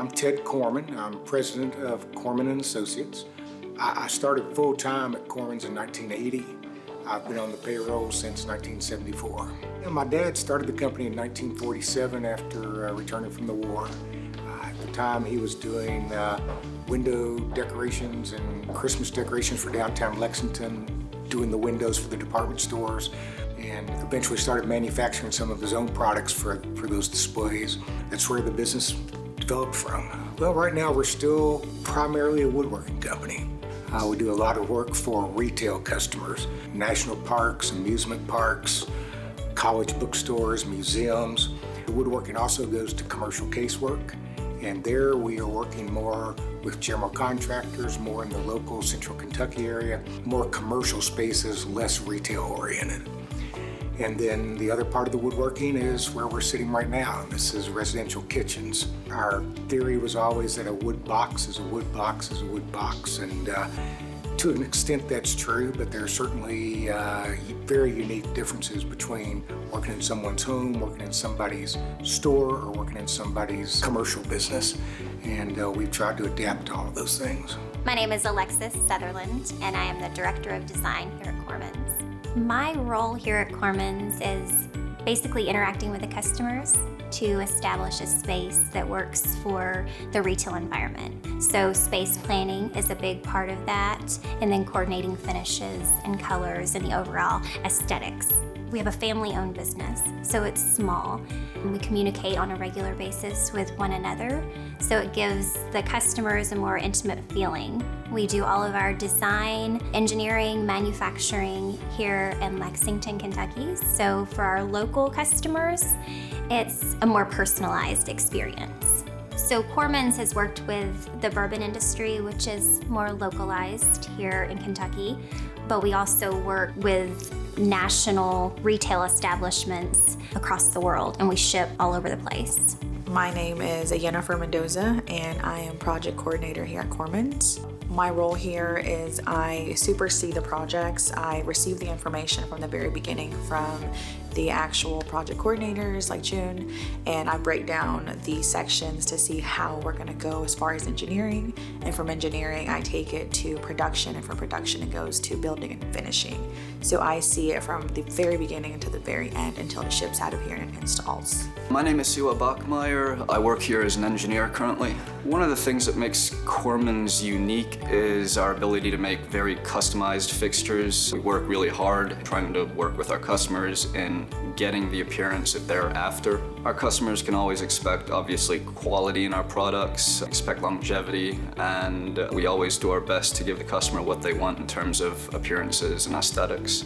I'm Ted Corman. I'm president of Corman and Associates. I started full-time at Corman's in 1980. I've been on the payroll since 1974. And my dad started the company in 1947 after returning from the war. At the time, he was doing window decorations and Christmas decorations for downtown Lexington, doing the windows for the department stores, and eventually started manufacturing some of his own products for those displays. That's where the business developed from. Well, right now we're still primarily a woodworking company. We do a lot of work for retail customers, national parks, amusement parks, college bookstores, museums. The woodworking also goes to commercial casework, and there we are working more with general contractors, more in the local central Kentucky area, more commercial spaces, less retail oriented. And then the other part of the woodworking is where we're sitting right now. This is residential kitchens. Our theory was always that a wood box is a wood box is a wood box. And to an extent that's true, but there are certainly very unique differences between working in someone's home, working in somebody's store, or working in somebody's commercial business. And we've tried to adapt to all of those things. My name is Alexis Sutherland, and I am the Director of Design here at Corman's. My role here at Corman's is basically interacting with the customers to establish a space that works for the retail environment. So space planning is a big part of that, and then coordinating finishes and colors and the overall aesthetics. We have a family-owned business, so it's small. We communicate on a regular basis with one another, so it gives the customers a more intimate feeling. We do all of our design, engineering, manufacturing here in Lexington, Kentucky. So for our local customers, it's a more personalized experience. So Corman's has worked with the bourbon industry, which is more localized here in Kentucky, but we also work with national retail establishments across the world, and we ship all over the place. My name is Jennifer Mendoza, and I am project coordinator here at Corman's. My role here is I supersee the projects. I receive the information from the very beginning from the actual project coordinators like June, and I break down the sections to see how we're going to go as far as engineering, and from engineering I take it to production, and from production it goes to building and finishing. So I see it from the very beginning until the very end until it ships out of here and installs. My name is Siwa Bachmeyer. I work here as an engineer currently. One of the things that makes Corman's unique is our ability to make very customized fixtures. We work really hard trying to work with our customers in getting the appearance that they're after. Our customers can always expect, obviously, quality in our products, expect longevity, and we always do our best to give the customer what they want in terms of appearances and aesthetics.